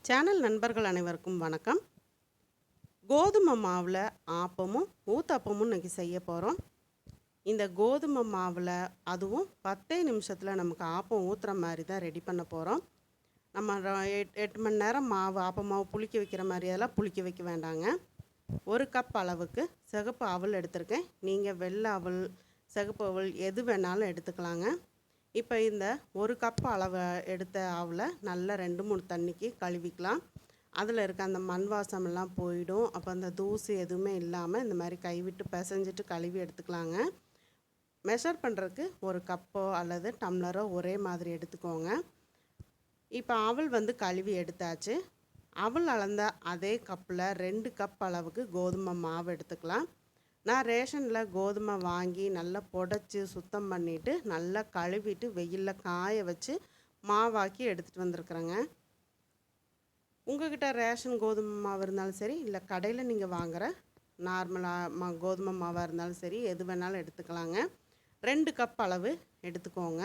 Channel நண்பர்கள் அனைவருக்கும் வணக்கம். கோதுமை மாவில் ஆப்பமும் ஊத்தப்பமும் இன்னைக்கு செய்ய போகிறோம். இந்த கோதுமை மாவில் அதுவும் 10 நிமிஷத்தில் நமக்கு ஆப்பம் ஊற்றுற மாதிரி தான் ரெடி பண்ண போகிறோம். நம்ம 8 மணி நேரம் மாவு ஆப்ப மாவு புளிக்க வைக்கிற மாதிரியெல்லாம் புளிக்க வைக்க வேண்டாங்க. 1 கப் அளவுக்கு சிகப்பு அவல் எடுத்திருக்கேன். நீங்கள் வெள்ளை அவல், சிகப்பு அவல் எது வேணாலும் எடுத்துக்கலாங்க. இப்போ இந்த 1 கப் அளவு எடுத்த அவலை நல்லா 2-3 தண்ணிக்கு கழுவிக்கலாம். அதில் இருக்க அந்த மண் வாசமெல்லாம் போயிடும். அப்போ அந்த தூசு எதுவுமே இல்லாமல் இந்த மாதிரி கைவிட்டு பிசைஞ்சிட்டு கழுவி எடுத்துக்கலாங்க. மெஷர் பண்ணுறதுக்கு 1 கப்போ அல்லது டம்ளரோ ஒரே மாதிரி எடுத்துக்கோங்க. இப்போ அவல் கழுவி எடுத்தாச்சு. அவல் அளந்த அதே கப்பில் 2 கப் அளவுக்கு கோதுமை மாவு எடுத்துக்கலாம். நான் ரேஷனில் கோதுமை வாங்கி நல்லா புடச்சி சுத்தம் பண்ணிவிட்டு நல்லா கழுவிட்டு வெயிலில் காய வச்சு மாவாக்கி எடுத்துகிட்டு வந்திருக்குறேங்க. உங்கள்கிட்ட ரேஷன் கோதுமை மாவு இருந்தாலும் சரி, இல்லை கடையில் நீங்கள் வாங்குகிற நார்மலாக கோதுமை மாவாக இருந்தாலும் சரி, எது வேணாலும் எடுத்துக்கலாங்க. 2 கப் அளவு எடுத்துக்கோங்க.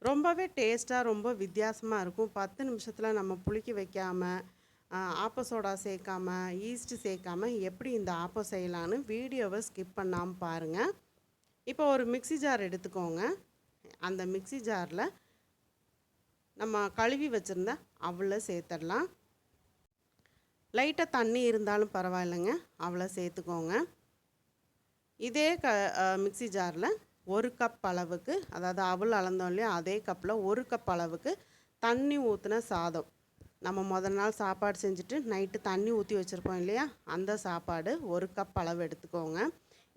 ரொம்பவே டேஸ்ட்டாக ரொம்ப வித்தியாசமாக இருக்கும். 10 நிமிஷத்தில் நம்ம புளிக்க வைக்காமல் ஆப்ப சோடா சேர்க்காம, ஈஸ்ட்டு சேர்க்காம எப்படி இந்த ஆப்பம் செய்யலான்னு வீடியோவை ஸ்கிப் பண்ணாமல் பாருங்கள். இப்போ ஒரு மிக்ஸி ஜார் எடுத்துக்கோங்க. அந்த மிக்ஸி ஜாரில் நம்ம கழுவி வச்சுருந்த அவலை சேர்த்துடலாம். லைட்டாக தண்ணி இருந்தாலும் பரவாயில்லைங்க, அவலை சேர்த்துக்கோங்க. இதே மிக்ஸி ஜாரில் 1 கப் அளவுக்கு, அதாவது அவல் அளந்தோம் இல்லையா, அதே கப்பில் 1 கப் அளவுக்கு தண்ணி ஊற்றின சாதம். நம்ம முதல் நாள் சாப்பாடு செஞ்சுட்டு நைட்டு தண்ணி ஊற்றி வச்சுருப்போம் இல்லையா, அந்த சாப்பாடு 1 கப் அளவு எடுத்துக்கோங்க.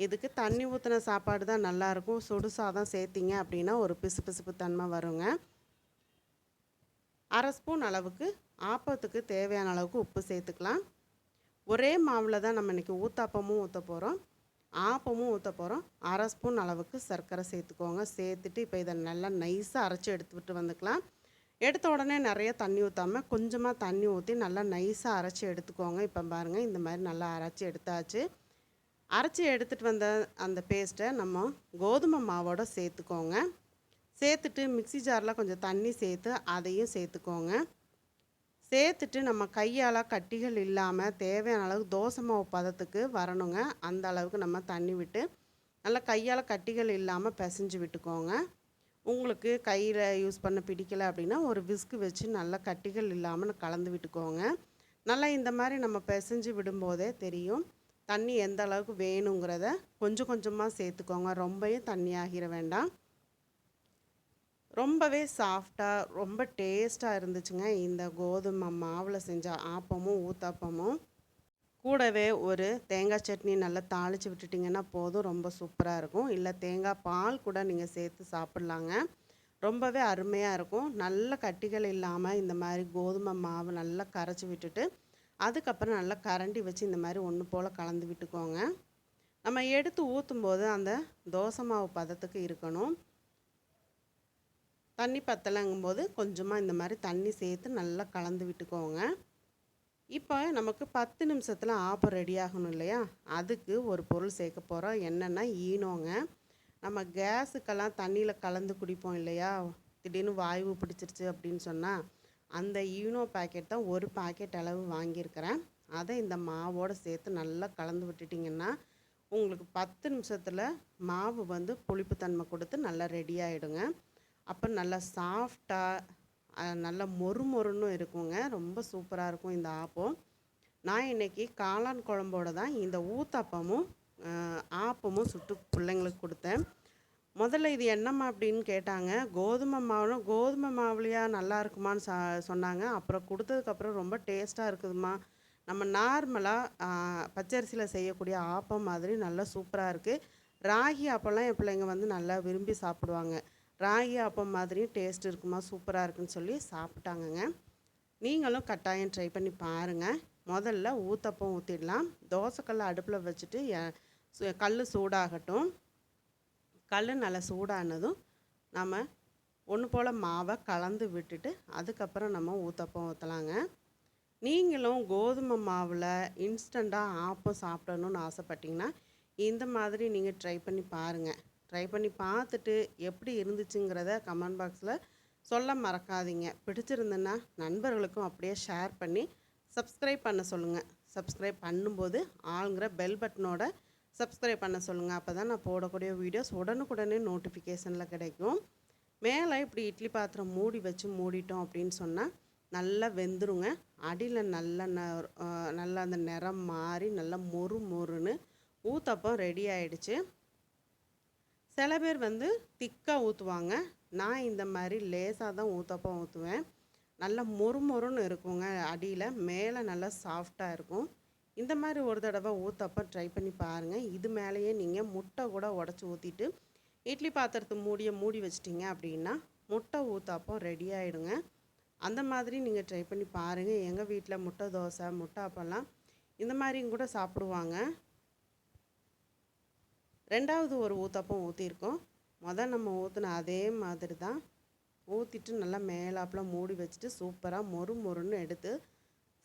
இதுக்கு தண்ணி ஊற்றின சாப்பாடு தான் நல்லாயிருக்கும். சுடு சாதம் சேர்த்திங்க அப்படின்னா ஒரு பிசுபிசுப்பு தன்மை வருங்க. 1/2 ஸ்பூன் அளவுக்கு ஆப்பத்துக்கு தேவையான அளவுக்கு உப்பு சேர்த்துக்கலாம். ஒரே மாவில் தான் நம்ம இன்றைக்கி ஊத்தாப்பமும் ஊற்ற போகிறோம், ஆப்பமும் ஊற்ற போகிறோம். 1/2 ஸ்பூன் அளவுக்கு சர்க்கரை சேர்த்துக்கோங்க. சேர்த்துட்டு இப்போ இதை நல்லா நைஸாக அரைச்சி எடுத்துக்கிட்டு வந்துக்கலாம். எடுத்த உடனே நிறைய தண்ணி ஊற்றாமல் கொஞ்சமாக தண்ணி ஊற்றி நல்லா நைஸாக அரைச்சி எடுத்துக்கோங்க. இப்போ பாருங்கள், இந்த மாதிரி நல்லா அரைச்சி எடுத்தாச்சு. அரைச்சி எடுத்துகிட்டு வந்த அந்த பேஸ்ட்டை நம்ம கோதுமை மாவோடு சேர்த்துக்கோங்க. சேர்த்துட்டு மிக்ஸி ஜாரில் கொஞ்சம் தண்ணி சேர்த்து அதையும் சேர்த்துக்கோங்க. சேர்த்துட்டு நம்ம கையால் கட்டிகள் இல்லாமல் தேவையான அளவுக்கு தோசை மாவு பதத்துக்கு வரணுங்க. அந்த அளவுக்கு நம்ம தண்ணி விட்டு நல்லா கையால் கட்டிகள் இல்லாமல் பிசைஞ்சு விட்டுக்கோங்க. உங்களுக்கு கையில் யூஸ் பண்ண பிடிக்கலை அப்படின்னா ஒரு விஸ்கு வச்சு நல்லா கட்டிகள் இல்லாமல் கலந்து விட்டுக்கோங்க. நல்லா இந்த மாதிரி நம்ம பிசைஞ்சு விடும்போதே தெரியும் தண்ணி எந்த அளவுக்கு வேணுங்கிறத. கொஞ்சம் கொஞ்சமாக சேர்த்துக்கோங்க, ரொம்பவும் தண்ணி ஆகிட வேண்டாம். ரொம்பவே சாஃப்டாக ரொம்ப டேஸ்ட்டாக இருந்துச்சுங்க இந்த கோதுமை மாவில் செஞ்ச ஆப்பமும் ஊத்தாப்பமும். கூடவே ஒரு தேங்காய் சட்னி நல்லா தாளித்து விட்டுட்டிங்கன்னா போதும், ரொம்ப சூப்பராக இருக்கும். இல்லை தேங்காய் பால் கூட நீங்கள் சேர்த்து சாப்பிட்லாங்க, ரொம்பவே அருமையாக இருக்கும். நல்ல கட்டிகள் இல்லாமல் இந்த மாதிரி கோதுமை மாவு நல்லா கரைச்சி விட்டுட்டு அதுக்கப்புறம் நல்லா கரண்டி வச்சு இந்த மாதிரி ஒன்று போல் கலந்து விட்டுக்கோங்க. நம்ம எடுத்து ஊற்றும்போது அந்த தோசை மாவு பதத்துக்கு இருக்கணும். தண்ணி பத்தலைங்கும்போது கொஞ்சமாக இந்த மாதிரி தண்ணி சேர்த்து நல்லா கலந்து விட்டுக்கோங்க. இப்போ நமக்கு 10 நிமிஷத்தில் ஆப்பம் ரெடி ஆகணும் இல்லையா, அதுக்கு ஒரு பொருள் சேர்க்க போகிறோம். என்னென்னா ஈனோங்க. நம்ம கேஸுக்கெல்லாம் தண்ணியில் கலந்து குடிப்போம் இல்லையா, திடீர்னு வாய்வு பிடிச்சிருச்சு அப்படின்னு சொன்னால் அந்த ஈனோ பேக்கெட் தான் 1 பேக்கெட் அளவு வாங்கியிருக்கிறேன். அதை இந்த மாவோடு சேர்த்து நல்லா கலந்து விட்டுட்டிங்கன்னா உங்களுக்கு 10 நிமிஷத்தில் மாவு புளிப்புத்தன்மை கொடுத்து நல்லா ரெடி ஆகிடுங்க. அப்போ நல்லா சாஃப்டாக நல்லா மொறுமொறுன்னு இருக்குங்க. ரொம்ப சூப்பராக இருக்கும் இந்த ஆப்பம். நான் இன்றைக்கி காளான் குழம்போடு தான் இந்த ஊத்தாப்பமும் ஆப்பமும் சுட்டு பிள்ளைங்களுக்கு கொடுத்தேன். முதல்ல இது என்னம்மா அப்படின்னு கேட்டாங்க. கோதுமை மாவுலையா நல்லா இருக்குமான்னு சொன்னாங்க. அப்புறம் கொடுத்ததுக்கப்புறம் ரொம்ப டேஸ்ட்டாக இருக்குதுமா, நம்ம நார்மலாக பச்சரிசியில் செய்யக்கூடிய ஆப்பம் மாதிரி நல்லா சூப்பராக இருக்குது. ராகி ஆப்பம்லாம் என் பிள்ளைங்க நல்லா விரும்பி சாப்பிடுவாங்க. ராகி ஆப்பம் மாதிரியும் டேஸ்ட் இருக்குமா, சூப்பராக இருக்குன்னு சொல்லி சாப்பிட்டாங்கங்க. நீங்களும் கட்டாயம் ட்ரை பண்ணி பாருங்கள். முதல்ல ஊத்தப்பம் ஊற்றிடலாம். தோசைக்கல்லை அடுப்பில் வச்சுட்டு கல் சூடாகட்டும். கல் நல்லா சூடானதும் நம்ம ஒன்று போல் மாவை கலந்து விட்டுட்டு அதுக்கப்புறம் நம்ம ஊத்தப்பம் ஊற்றலாங்க. நீங்களும் கோதுமை மாவில் இன்ஸ்டண்ட்டாக ஆப்பம் சாப்பிடணுன்னு ஆசைப்பட்டிங்கன்னா இந்த மாதிரி நீங்கள் ட்ரை பண்ணி பாருங்கள். ட்ரை பண்ணி பார்த்துட்டு எப்படி இருந்துச்சுங்கிறத கமெண்ட் பாக்ஸில் சொல்ல மறக்காதீங்க. பிடிச்சிருந்துன்னா நண்பர்களுக்கும் அப்படியே ஷேர் பண்ணி சப்ஸ்கிரைப் பண்ண சொல்லுங்கள். சப்ஸ்கிரைப் பண்ணும்போது ஆளுங்கிற பெல் பட்டனோட சப்ஸ்கிரைப் பண்ண சொல்லுங்கள். அப்போ தான் நான் போடக்கூடிய வீடியோஸ் உடனுக்குடனே நோட்டிஃபிகேஷனில் கிடைக்கும். மேலே இப்படி இட்லி பாத்திரம் மூடி வச்சு மூடிட்டோம் அப்படின்னு சொன்னால் நல்லா வெந்துருங்க. அடியில் நல்லா அந்த நிறம் மாறி நல்லா மொறு மொறுன்னு ஊத்தப்பம் ரெடி ஆயிடுச்சு. சில பேர் வந்து திக்காக ஊற்றுவாங்க. நான் இந்த மாதிரி லேசாக தான் ஊத்தப்பம் ஊற்றுவேன். நல்லா மொறு மொறுன்னு இருக்குங்க. அடியில் மேலே நல்லா சாஃப்டாக இருக்கும். இந்த மாதிரி ஒரு தடவை ஊத்தப்பம் ட்ரை பண்ணி பாருங்கள். இது மேலேயே நீங்கள் முட்டை கூட உடச்சி ஊற்றிட்டு இட்லி பாத்திரத்தை மூடி வச்சிட்டிங்க அப்படின்னா முட்டை ஊத்தாப்பம் ரெடி ஆகிடுங்க. அந்த மாதிரி நீங்கள் ட்ரை பண்ணி பாருங்கள். எங்கள் வீட்டில் முட்டை தோசை, முட்டை அப்பெல்லாம் இந்த மாதிரியும் கூட சாப்பிடுவாங்க. ரெண்டாவது ஒரு ஊத்தப்பம் ஊற்றிருக்கோம். நம்ம ஊற்றின அதே மாதிரி தான் ஊற்றிட்டு நல்லா மேலாப்பில் மூடி வச்சுட்டு சூப்பராக மொறு மொறுன்னு எடுத்து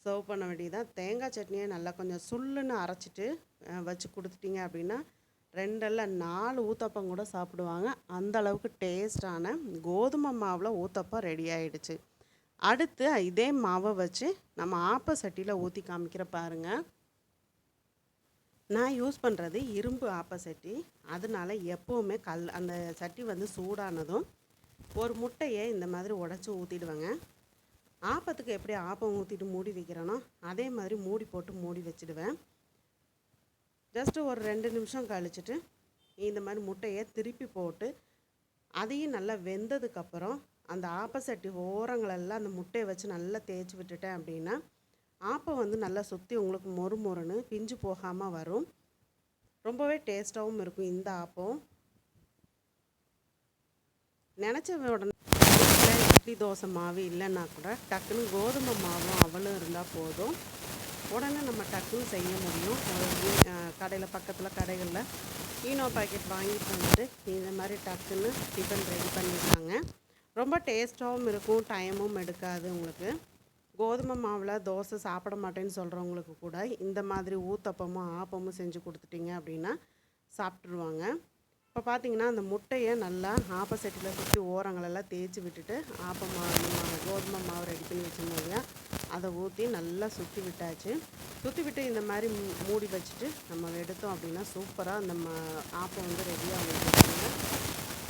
சர்வ் பண்ண வேண்டியதான். தேங்காய் சட்னியை நல்லா கொஞ்சம் சுள்ளுன்னு அரைச்சிட்டு வச்சு கொடுத்துட்டிங்க அப்படின்னா 2 இல்ல 4 ஊத்தப்பம் கூட சாப்பிடுவாங்க. அந்த அளவுக்கு டேஸ்டான கோதுமை மாவில் ஊத்தப்பம் ரெடி ஆகிடுச்சு. அடுத்து இதே மாவை வச்சு நம்ம ஆப்ப சட்டியில் ஊற்றி காமிக்கிற பாருங்கள். நான் யூஸ் பண்ணுறது இரும்பு ஆப்ப சட்டி. அதனால எப்போவுமே அந்த சட்டி வந்து சூடானதும் ஒரு முட்டையை இந்த மாதிரி உடச்சி ஊற்றிடுவேங்க. ஆப்பத்துக்கு எப்படி ஆப்பம் ஊற்றிட்டு மூடி வைக்கிறேனோ அதே மாதிரி மூடி போட்டு மூடி வச்சுடுவேன். ஜஸ்ட்டு ஒரு 2 நிமிஷம் கழிச்சிட்டு இந்த மாதிரி முட்டையை திருப்பி போட்டு அதையும் நல்லா வெந்ததுக்கப்புறம் அந்த ஆப்பசட்டி ஓரங்களெல்லாம் அந்த முட்டையை வச்சு நல்லா தேய்ச்சி விட்டுட்டேன் அப்படின்னா ஆப்பம் வந்து நல்லா சுற்றி உங்களுக்கு மொறு மொறுன்னு பிஞ்சு போகாமல் வரும். ரொம்பவே டேஸ்ட்டாகவும் இருக்கும் இந்த ஆப்பம். நினச்ச உடனே இட்லி தோசை மாவு இல்லைன்னா கூட டக்குன்னு கோதுமை மாவும் அவளும் இருந்தால் போதும். உடனே நம்ம டக்குன்னு செய்ய முடியும். கடையில் பக்கத்தில் கடைகளில் ஈனோ பாக்கெட் வாங்கிட்டு வந்துட்டு இந்த மாதிரி டக்குன்னு டிஃபன் ரெடி பண்ணிடுறாங்க. ரொம்ப டேஸ்ட்டாகவும் இருக்கும், டைமும் எடுக்காது உங்களுக்கு. கோதுமை மாவில் தோசை சாப்பிட மாட்டேன்னு சொல்கிறவங்களுக்கு கூட இந்த மாதிரி ஊத்தப்பமும் ஆப்பமும் செஞ்சு கொடுத்துட்டிங்க அப்படின்னா சாப்பிட்ருவாங்க. இப்போ பார்த்தீங்கன்னா அந்த முட்டையை நல்லா ஆப்போசிட்டில் சுற்றி ஓரங்களெல்லாம் தேய்ச்சி விட்டுட்டு கோதுமை மாவு ரெடி பண்ணி வச்சுருந்தோம் இல்லையா, அதை ஊற்றி நல்லா சுற்றி விட்டாச்சு. சுற்றி விட்டு இந்த மாதிரி மூடி வச்சுட்டு நம்ம எடுத்தோம் அப்படின்னா சூப்பராக அந்த ஆப்பம் வந்து ரெடியாக வந்துருக்குங்க.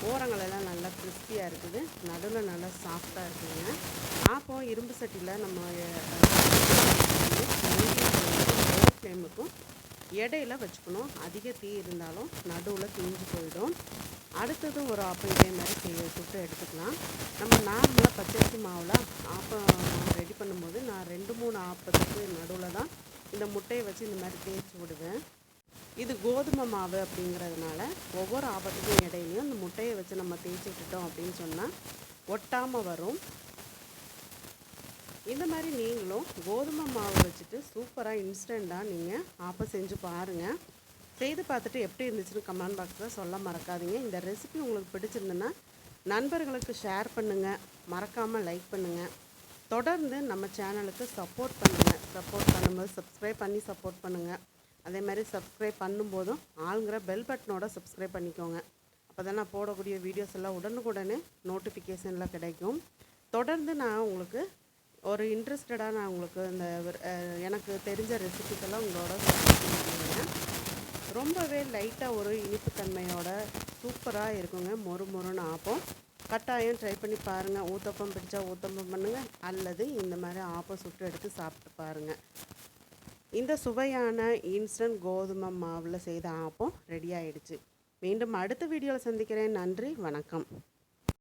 ஓரங்களெல்லாம் நல்லா கிறிஸ்பியாக இருக்குது, நடுவில் நல்லா சாஃப்டாக இருக்குதுங்க. ஆப்பம் இரும்பு சட்டியில் நம்ம ஃப்ளேமுக்கும் இடையில வச்சுக்கணும். அதிக தீ இருந்தாலும் நடுவில் தீஞ்சு போயிடும். அடுத்தது ஒரு ஆப்பம் இதே மாதிரி சுட்டு எடுத்துக்கலாம். நம்ம நார்மலாக பச்சரிசி மாவில் ஆப்பம் ரெடி பண்ணும்போது நான் 2-3 ஆப்பத்துக்கு நடுவில் தான் இந்த முட்டையை வச்சு இந்த மாதிரி தேய்ச்சி விடுவேன். இது கோதுமை மாவு அப்படிங்கிறதுனால ஒவ்வொரு ஆப்பத்துக்கும் இடையிலையும் இந்த முட்டையை வச்சு நம்ம தேய்ச்சி விட்டுட்டோம் அப்படின்னு சொன்னால் ஒட்டாமல் வரும். இந்த மாதிரி நீங்களும் கோதுமை மாவு வச்சுட்டு சூப்பராக இன்ஸ்டண்ட்டாக நீங்கள் ஆப்பம் செஞ்சு பாருங்கள். செய்து பார்த்துட்டு எப்படி இருந்துச்சுன்னு கமெண்ட் பாக்ஸில் சொல்ல மறக்காதீங்க. இந்த ரெசிபி உங்களுக்கு பிடிச்சிருந்துன்னா நண்பர்களுக்கு ஷேர் பண்ணுங்கள், மறக்காமல் லைக் பண்ணுங்கள். தொடர்ந்து நம்ம சேனலுக்கு சப்போர்ட் பண்ணுங்கள். சப்போர்ட் பண்ணும்போது சப்ஸ்கிரைப் பண்ணி சப்போர்ட் பண்ணுங்கள். அதே மாதிரி சப்ஸ்கிரைப் பண்ணும்போதும் ஆளுங்கிற பெல் பட்டனோட சப்ஸ்கிரைப் பண்ணிக்கோங்க. அப்போ தான் நான் போடக்கூடிய வீடியோஸ் எல்லாம் உடனுக்குடனே நோட்டிஃபிகேஷனில் கிடைக்கும். தொடர்ந்து நான் உங்களுக்கு ஒரு இன்ட்ரெஸ்டடாக நான் உங்களுக்கு இந்த எனக்கு தெரிஞ்ச ரெசிபிக்கெல்லாம் உங்களோட பண்ணுவேன். ரொம்பவே லைட்டாக ஒரு இனிப்புத்தன்மையோட சூப்பராக இருக்குங்க. மொறு மொறுன்னு ஆப்பம். கட்டாயம் ட்ரை பண்ணி பாருங்கள். ஊத்தப்பம் பிடிச்சா ஊத்தப்பம் பண்ணுங்கள், அல்லது இந்த மாதிரி ஆப்பம் சுட்டு எடுத்து சாப்பிட்டு பாருங்கள். இந்த சுவையான இன்ஸ்டன்ட் கோதுமை மாவில் செய்த ஆப்பம் ரெடி ஆகிடுச்சு. மீண்டும் அடுத்த வீடியோவில் சந்திக்கிறேன். நன்றி, வணக்கம்.